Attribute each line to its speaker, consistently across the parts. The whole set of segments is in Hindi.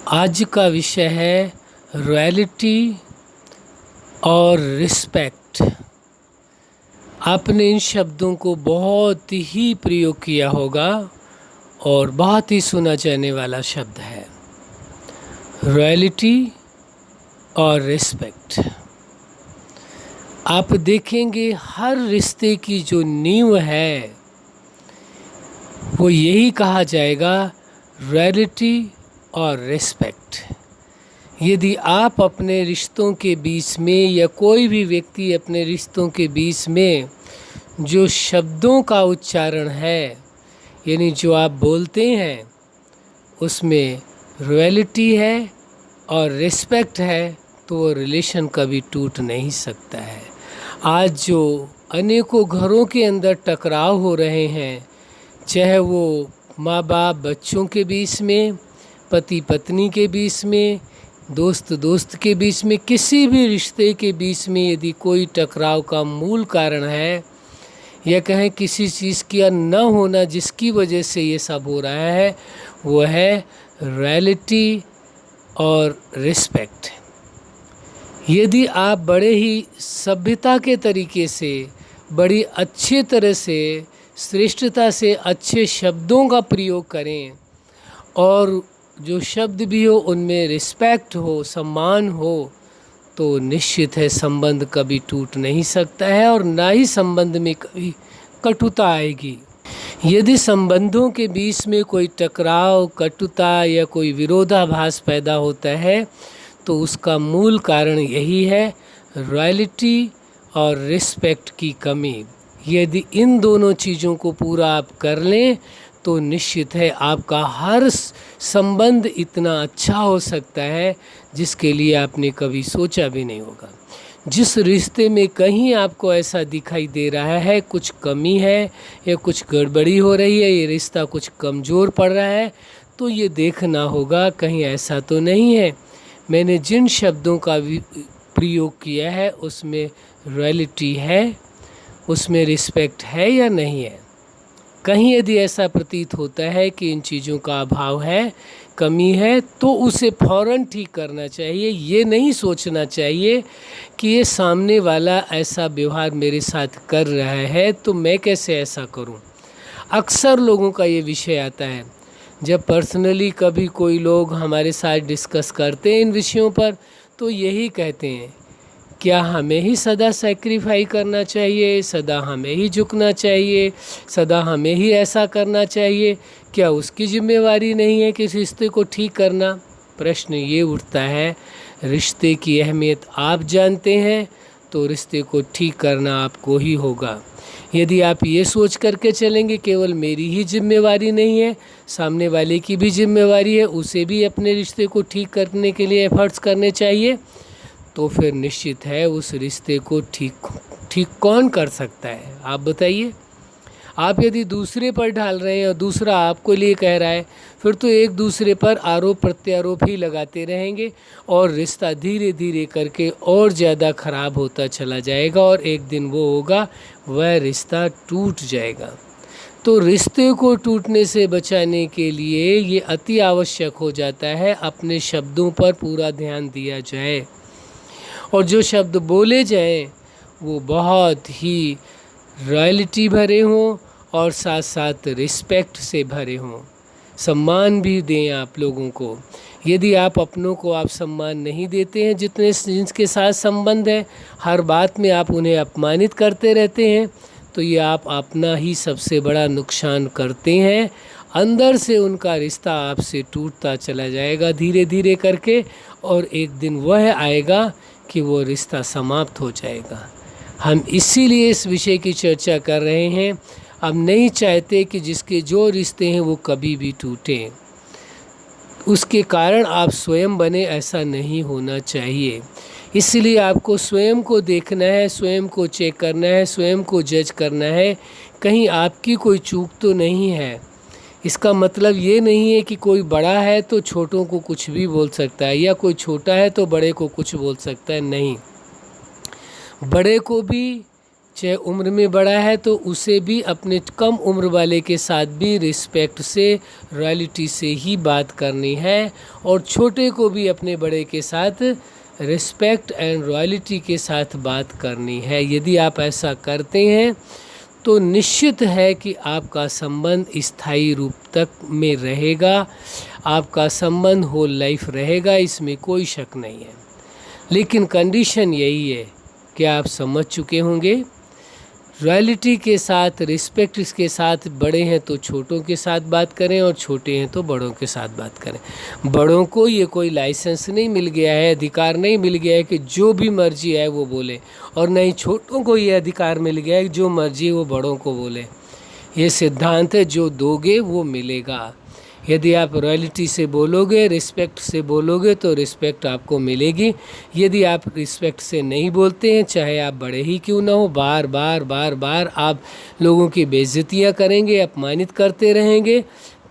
Speaker 1: आज का विषय है रॉयल्टी और रिस्पेक्ट। आपने इन शब्दों को बहुत ही प्रयोग किया होगा और बहुत ही सुना जाने वाला शब्द है रॉयल्टी और रिस्पेक्ट। आप देखेंगे हर रिश्ते की जो नींव है वो यही कहा जाएगा रॉयल्टी और रिस्पेक्ट। यदि आप अपने रिश्तों के बीच में या कोई भी व्यक्ति अपने रिश्तों के बीच में जो शब्दों का उच्चारण है यानी जो आप बोलते हैं उसमें रॉयल्टी है और रिस्पेक्ट है तो वो रिलेशन कभी टूट नहीं सकता है। आज जो अनेकों घरों के अंदर टकराव हो रहे हैं, चाहे वो माँ बाप बच्चों के बीच में, पति पत्नी के बीच में, दोस्त दोस्त के बीच में, किसी भी रिश्ते के बीच में यदि कोई टकराव का मूल कारण है या कहें किसी चीज़ का न होना जिसकी वजह से ये सब हो रहा है वो है रॉयल्टी और रिस्पेक्ट। यदि आप बड़े ही सभ्यता के तरीके से, बड़ी अच्छे तरह से, श्रेष्ठता से अच्छे शब्दों का प्रयोग करें और जो शब्द भी हो उनमें रिस्पेक्ट हो, सम्मान हो, तो निश्चित है संबंध कभी टूट नहीं सकता है और ना ही संबंध में कभी कटुता आएगी। यदि संबंधों के बीच में कोई टकराव, कटुता या कोई विरोधाभास पैदा होता है तो उसका मूल कारण यही है रॉयल्टी और रिस्पेक्ट की कमी। यदि इन दोनों चीज़ों को पूरा आप कर लें तो निश्चित है आपका हर संबंध इतना अच्छा हो सकता है जिसके लिए आपने कभी सोचा भी नहीं होगा। जिस रिश्ते में कहीं आपको ऐसा दिखाई दे रहा है कुछ कमी है या कुछ गड़बड़ी हो रही है, ये रिश्ता कुछ कमज़ोर पड़ रहा है, तो ये देखना होगा कहीं ऐसा तो नहीं है मैंने जिन शब्दों का प्रयोग किया है उसमें रॉयल्टी है, उसमें रिस्पेक्ट है या नहीं है। कहीं यदि ऐसा प्रतीत होता है कि इन चीज़ों का अभाव है, कमी है, तो उसे फ़ौरन ठीक करना चाहिए। ये नहीं सोचना चाहिए कि ये सामने वाला ऐसा व्यवहार मेरे साथ कर रहा है तो मैं कैसे ऐसा करूं। अक्सर लोगों का ये विषय आता है जब पर्सनली कभी कोई लोग हमारे साथ डिस्कस करते हैं इन विषयों पर तो यही कहते हैं क्या हमें ही सदा सैक्रिफाई करना चाहिए, सदा हमें ही झुकना चाहिए, सदा हमें ही ऐसा करना चाहिए, क्या उसकी जिम्मेवारी नहीं है कि इस रिश्ते को ठीक करना। प्रश्न ये उठता है रिश्ते की अहमियत आप जानते हैं तो रिश्ते को ठीक करना आपको ही होगा। यदि आप ये सोच करके चलेंगे केवल मेरी ही जिम्मेवारी नहीं है, सामने वाले की भी जिम्मेवारी है, उसे भी अपने रिश्ते को ठीक करने के लिए एफर्ट्स करने चाहिए, तो फिर निश्चित है उस रिश्ते को ठीक कौन कर सकता है आप बताइए। आप यदि दूसरे पर ढाल रहे हैं और दूसरा आपको लिए कह रहा है फिर तो एक दूसरे पर आरोप प्रत्यारोप ही लगाते रहेंगे और रिश्ता धीरे धीरे करके और ज़्यादा ख़राब होता चला जाएगा और एक दिन वो होगा वह रिश्ता टूट जाएगा। तो रिश्ते को टूटने से बचाने के लिए ये अति आवश्यक हो जाता है अपने शब्दों पर पूरा ध्यान दिया जाए और जो शब्द बोले जाएं वो बहुत ही रॉयल्टी भरे हों और साथ साथ रिस्पेक्ट से भरे हों। सम्मान भी दें आप लोगों को। यदि आप अपनों को आप सम्मान नहीं देते हैं जिनके साथ संबंध है, हर बात में आप उन्हें अपमानित करते रहते हैं तो ये आप अपना ही सबसे बड़ा नुकसान करते हैं। अंदर से उनका रिश्ता आपसे टूटता चला जाएगा धीरे धीरे करके और एक दिन वह आएगा कि वो रिश्ता समाप्त हो जाएगा। हम इसीलिए इस विषय की चर्चा कर रहे हैं। हम नहीं चाहते कि जिसके जो रिश्ते हैं वो कभी भी टूटें। उसके कारण आप स्वयं बने ऐसा नहीं होना चाहिए। इसलिए आपको स्वयं को देखना है, स्वयं को चेक करना है, स्वयं को जज करना है कहीं आपकी कोई चूक तो नहीं है। इसका मतलब ये नहीं है कि कोई बड़ा है तो छोटों को कुछ भी बोल सकता है या कोई छोटा है तो बड़े को कुछ बोल सकता है। नहीं, बड़े को भी चाहे उम्र में बड़ा है तो उसे भी अपने कम उम्र वाले के साथ भी रिस्पेक्ट से, रॉयल्टी से ही बात करनी है, और छोटे को भी अपने बड़े के साथ रिस्पेक्ट एंड रॉयल्टी के साथ बात करनी है। यदि आप ऐसा करते हैं तो निश्चित है कि आपका संबंध स्थायी रूप तक में रहेगा, आपका संबंध होल लाइफ रहेगा, इसमें कोई शक नहीं है। लेकिन कंडीशन यही है कि आप समझ चुके होंगे, रॉयल्टी के साथ, रिस्पेक्ट के साथ, बड़े हैं तो छोटों के साथ बात करें और छोटे हैं तो बड़ों के साथ बात करें। बड़ों को ये कोई लाइसेंस नहीं मिल गया है, अधिकार नहीं मिल गया है कि जो भी मर्जी है वो बोले, और नहीं छोटों को ये अधिकार मिल गया है कि जो मर्जी वो बड़ों को बोले। ये सिद्धांत है, जो दोगे वो मिलेगा। यदि आप रॉयल्टी से बोलोगे, रिस्पेक्ट से बोलोगे तो रिस्पेक्ट आपको मिलेगी। यदि आप रिस्पेक्ट से नहीं बोलते हैं, चाहे आप बड़े ही क्यों ना हो, बार बार आप लोगों की बेइज्जतियां करेंगे, अपमानित करते रहेंगे,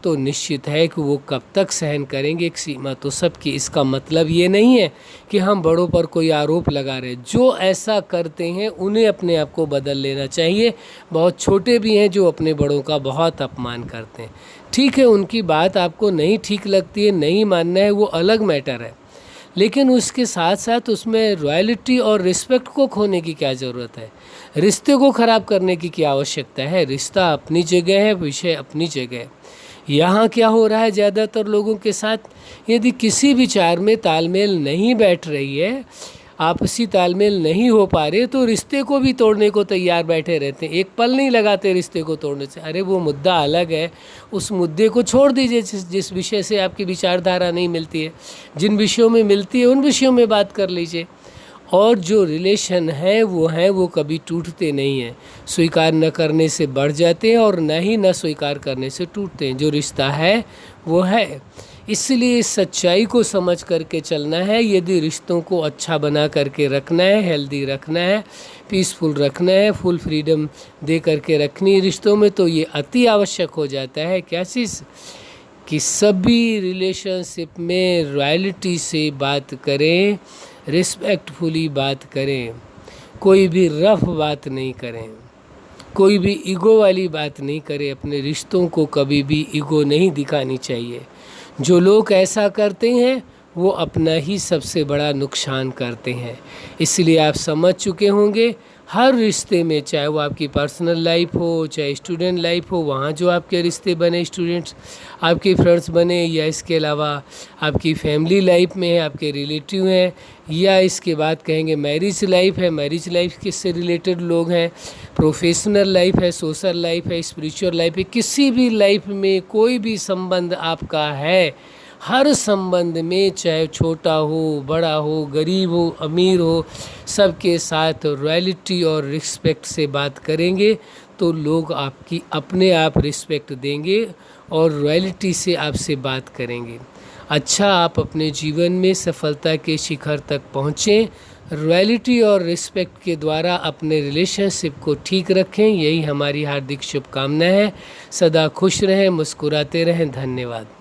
Speaker 1: तो निश्चित है कि वो कब तक सहन करेंगे। एक सीमा तो सबकी। इसका मतलब ये नहीं है कि हम बड़ों पर कोई आरोप लगा रहे। जो ऐसा करते हैं उन्हें अपने आप को बदल लेना चाहिए। बहुत छोटे भी हैं जो अपने बड़ों का बहुत अपमान करते हैं। ठीक है, उनकी बात आपको नहीं ठीक लगती है, नहीं मानना है, वो अलग मैटर है, लेकिन उसके साथ साथ उसमें रॉयल्टी और रिस्पेक्ट को खोने की क्या ज़रूरत है? रिश्ते को ख़राब करने की क्या आवश्यकता है? रिश्ता अपनी जगह है, विषय अपनी जगह है। यहाँ क्या हो रहा है ज़्यादातर लोगों के साथ, यदि किसी विचार में तालमेल नहीं बैठ रही है, आपसी तालमेल नहीं हो पा रहे, तो रिश्ते को भी तोड़ने को तैयार बैठे रहते हैं। एक पल नहीं लगाते रिश्ते को तोड़ने से। अरे वो मुद्दा अलग है, उस मुद्दे को छोड़ दीजिए। जिस विषय से आपकी विचारधारा नहीं मिलती है, जिन विषयों में मिलती है उन विषयों में बात कर लीजिए। और जो रिलेशन है वो कभी टूटते नहीं हैं। स्वीकार न करने से बढ़ जाते हैं और न ही न स्वीकार करने से टूटते हैं। जो रिश्ता है वो है। इसलिए इस सच्चाई को समझ करके चलना है। यदि रिश्तों को अच्छा बना करके रखना है, हेल्दी रखना है, पीसफुल रखना है, फुल फ्रीडम दे करके रखनी है रिश्तों में, तो ये अति आवश्यक हो जाता है। क्या चीज़? कि सभी रिलेशनशिप में रॉयल्टी से बात करें, रिस्पेक्टफुली बात करें, कोई भी रफ बात नहीं करें, कोई भी ईगो वाली बात नहीं करें। अपने रिश्तों को कभी भी ईगो नहीं दिखानी चाहिए। जो लोग ऐसा करते हैं वो अपना ही सबसे बड़ा नुकसान करते हैं। इसलिए आप समझ चुके होंगे, हर रिश्ते में, चाहे वो आपकी पर्सनल लाइफ हो, चाहे स्टूडेंट लाइफ हो, वहाँ जो आपके रिश्ते बने, स्टूडेंट्स आपके फ्रेंड्स बने, या इसके अलावा आपकी फैमिली लाइफ में है, आपके रिलेटिव हैं, या इसके बाद कहेंगे मैरिज लाइफ है, मैरिज लाइफ किससे रिलेटेड लोग हैं, प्रोफेशनल लाइफ है, सोशल लाइफ है, स्पिरिचुअल लाइफ है, किसी भी लाइफ में कोई भी संबंध आपका है, हर संबंध में, चाहे छोटा हो, बड़ा हो, गरीब हो, अमीर हो, सबके साथ रॉयल्टी और रिस्पेक्ट से बात करेंगे तो लोग आपकी अपने आप रिस्पेक्ट देंगे और रॉयल्टी से आपसे बात करेंगे। अच्छा, आप अपने जीवन में सफलता के शिखर तक पहुँचें। रॉयल्टी और रिस्पेक्ट के द्वारा अपने रिलेशनशिप को ठीक रखें, यही हमारी हार्दिक शुभकामना है। सदा खुश रहें, मुस्कुराते रहें। धन्यवाद।